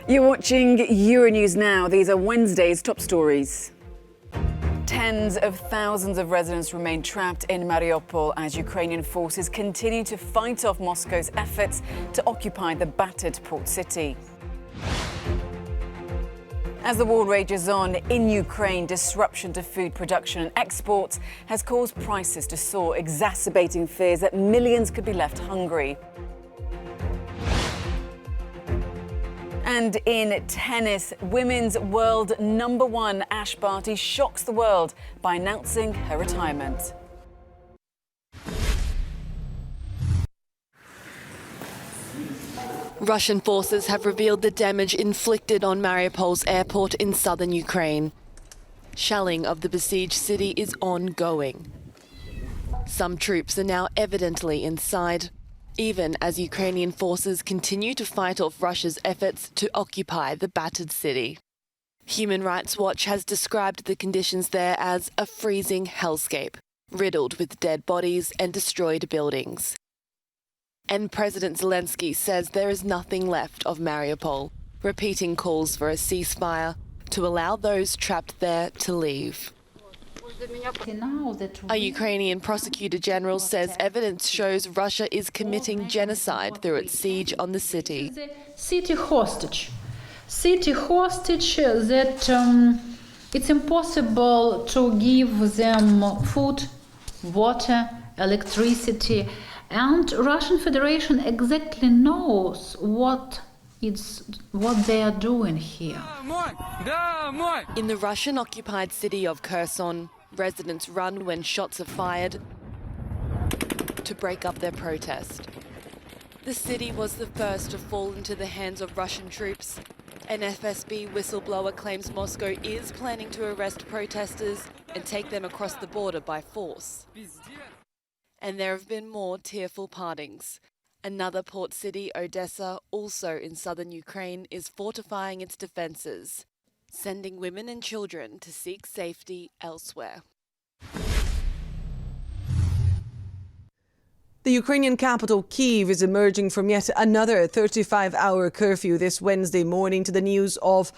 You're watching Euronews now. These are Wednesday's top stories. Tens of thousands of residents remain trapped in Mariupol as Ukrainian forces continue to fight off Moscow's efforts to occupy the battered port city. As the war rages on in Ukraine, disruption to food production and exports has caused prices to soar, exacerbating fears that millions could be left hungry. And in tennis, women's world #1 Ash Barty shocks the world by announcing her retirement. Russian forces have revealed the damage inflicted on Mariupol's airport in southern Ukraine. Shelling of the besieged city is ongoing. Some troops are now evidently inside, even as Ukrainian forces continue to fight off Russia's efforts to occupy the battered city. Human Rights Watch has described the conditions there as a freezing hellscape, riddled with dead bodies and destroyed buildings. And President Zelensky says there is nothing left of Mariupol, repeating calls for a ceasefire to allow those trapped there to leave. A Ukrainian prosecutor general says evidence shows Russia is committing genocide through its siege on the city. City hostage that it's impossible to give them food, water, electricity, and Russian Federation exactly knows what they are doing here. In the Russian-occupied city of Kherson, residents run when shots are fired to break up their protest. The city was the first to fall into the hands of Russian troops. An FSB whistleblower claims Moscow is planning to arrest protesters and take them across the border by force. And there have been more tearful partings. Another port city, Odessa, also in southern Ukraine, is fortifying its defences, sending women and children to seek safety elsewhere. The Ukrainian capital, Kyiv, is emerging from yet another 35-hour curfew this Wednesday morning to the news of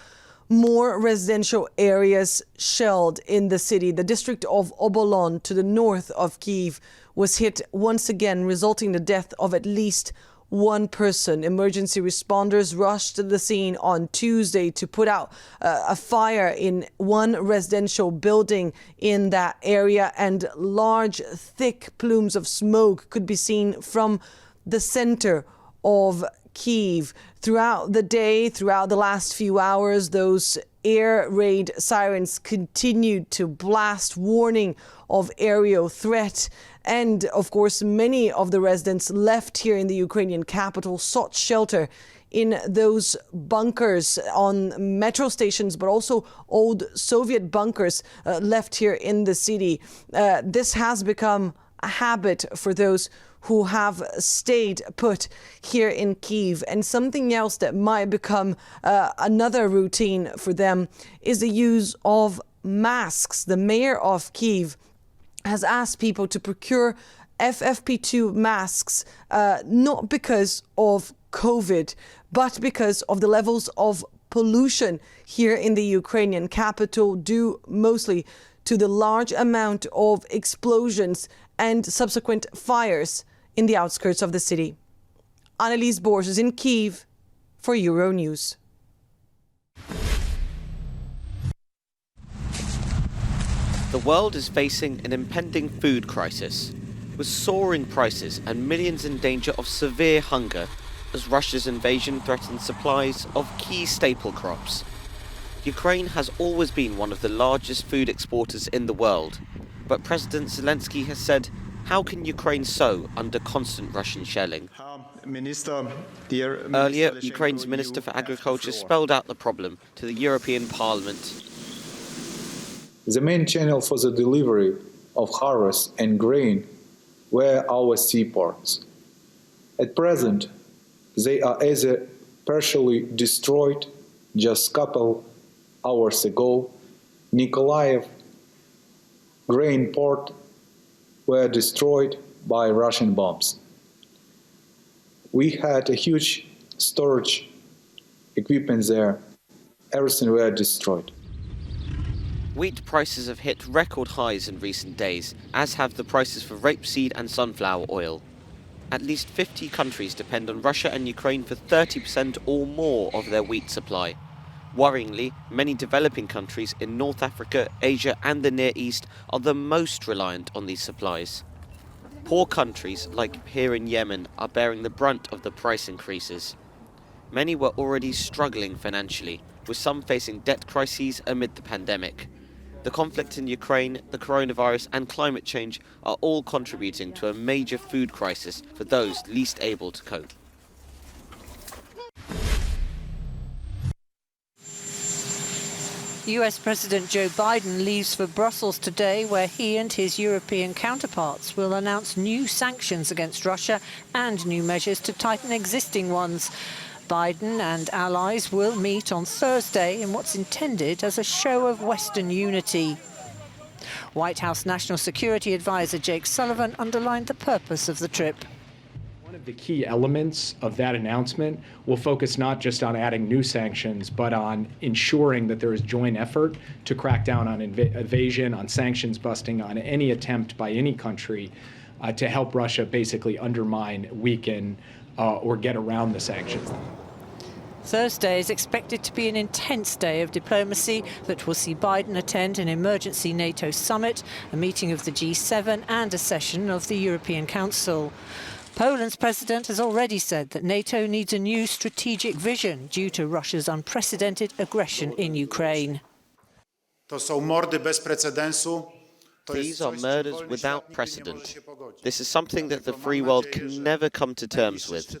more residential areas shelled in the city. The district of Obolon to the north of Kyiv was hit once again, resulting in the death of at least one person. Emergency responders rushed to the scene on Tuesday to put out a fire in one residential building in that area, and large, thick plumes of smoke could be seen from the center of Kyiv. Throughout the day, throughout the last few hours, those air raid sirens continued to blast, warning of aerial threat. And of course, many of the residents left here in the Ukrainian capital sought shelter in those bunkers on metro stations, but also old Soviet bunkers left here in the city. This has become a habit for those who have stayed put here in Kyiv. And something else that might become another routine for them is the use of masks. The mayor of Kyiv has asked people to procure FFP2 masks, not because of COVID, but because of the levels of pollution here in the Ukrainian capital, due mostly to the large amount of explosions and subsequent fires in the outskirts of the city. Annelies Borges is in Kyiv for Euronews. The world is facing an impending food crisis, with soaring prices and millions in danger of severe hunger as Russia's invasion threatens supplies of key staple crops. Ukraine has always been one of the largest food exporters in the world, but President Zelensky has said, how can Ukraine sow under constant Russian shelling? Earlier, Ukraine's Minister for Agriculture spelled out the problem to the European Parliament. The main channel for the delivery of harvest and grain were our seaports. At present, they are either partially destroyed. Just a couple hours ago, Nikolaev grain port were destroyed by Russian bombs. We had a huge storage equipment there, everything were destroyed. Wheat prices have hit record highs in recent days, as have the prices for rapeseed and sunflower oil. At least 50 countries depend on Russia and Ukraine for 30% or more of their wheat supply. Worryingly, many developing countries in North Africa, Asia and the Near East are the most reliant on these supplies. Poor countries, like here in Yemen, are bearing the brunt of the price increases. Many were already struggling financially, with some facing debt crises amid the pandemic. The conflict in Ukraine, the coronavirus and climate change are all contributing to a major food crisis for those least able to cope. US President Joe Biden leaves for Brussels today, where he and his European counterparts will announce new sanctions against Russia and new measures to tighten existing ones. Biden and allies will meet on Thursday in what's intended as a show of Western unity. White House National Security Advisor Jake Sullivan underlined the purpose of the trip. One of the key elements of that announcement will focus not just on adding new sanctions, but on ensuring that there is joint effort to crack down on evasion, on sanctions busting, on any attempt by any country to help Russia basically undermine, weaken, or get around the sanctions. Thursday is expected to be an intense day of diplomacy that will see Biden attend an emergency NATO summit, a meeting of the G7 and a session of the European Council. Poland's president has already said that NATO needs a new strategic vision due to Russia's unprecedented aggression in Ukraine. These are murders without precedent. This is something that the free world can never come to terms with.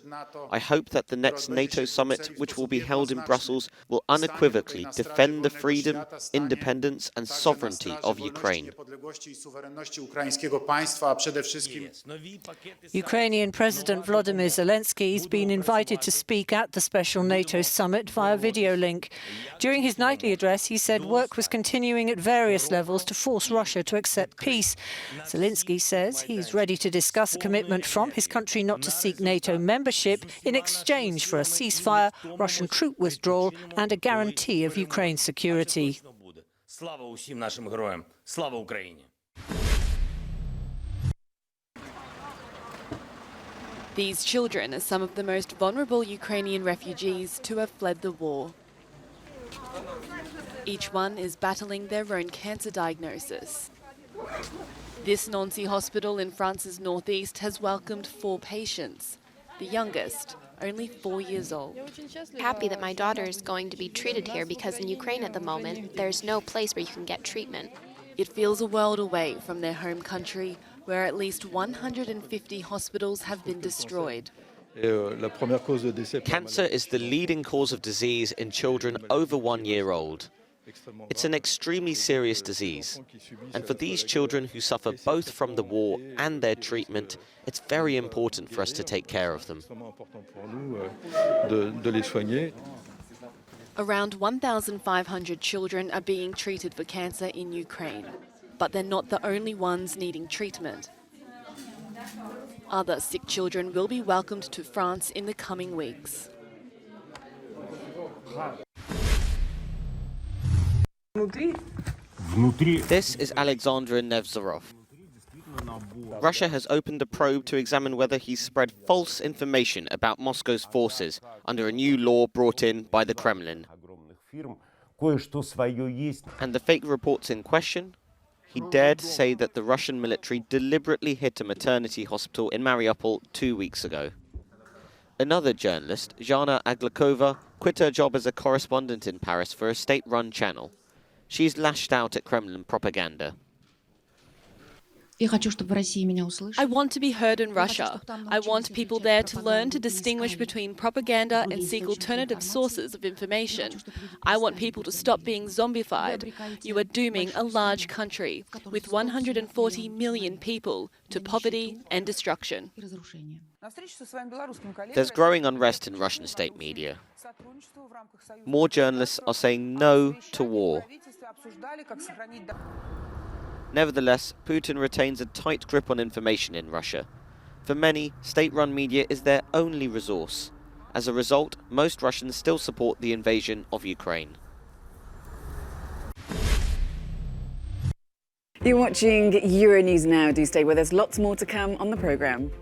I hope that the next NATO summit, which will be held in Brussels, will unequivocally defend the freedom, independence and sovereignty of Ukraine. Ukrainian President Volodymyr Zelensky has been invited to speak at the special NATO summit via video link. During his nightly address, he said work was continuing at various levels to force Russia to accept peace. Zelensky says he's ready to discuss a commitment from his country not to seek NATO membership in exchange for a ceasefire, Russian troop withdrawal and a guarantee of Ukraine's security. These children are some of the most vulnerable Ukrainian refugees to have fled the war. Each one is battling their own cancer diagnosis. This Nancy hospital in France's northeast has welcomed 4 patients, the youngest only 4 years old. Happy that my daughter is going to be treated here because in Ukraine at the moment, there's no place where you can get treatment. It feels a world away from their home country, where at least 150 hospitals have been destroyed. Cancer is the leading cause of disease in children over 1 year old. It's an extremely serious disease, and for these children who suffer both from the war and their treatment, it's very important for us to take care of them. Around 1,500 children are being treated for cancer in Ukraine, but they're not the only ones needing treatment. Other sick children will be welcomed to France in the coming weeks. This is Alexander Nevzorov. Russia has opened a probe to examine whether he's spread false information about Moscow's forces under a new law brought in by the Kremlin. And the fake reports in question? He dared to say that the Russian military deliberately hit a maternity hospital in Mariupol 2 weeks ago. Another journalist, Zhana Aglakova, quit her job as a correspondent in Paris for a state-run channel. She's lashed out at Kremlin propaganda. I want to be heard in Russia. I want people there to learn to distinguish between propaganda and seek alternative sources of information. I want people to stop being zombified. You are dooming a large country with 140 million people to poverty and destruction. There's growing unrest in Russian state media. More journalists are saying no to war. Nevertheless, Putin retains a tight grip on information in Russia. For many, state-run media is their only resource, As a result, most Russians still support the invasion of Ukraine. You're watching Euronews Now. Do stay with us. Lots more to come on the programme.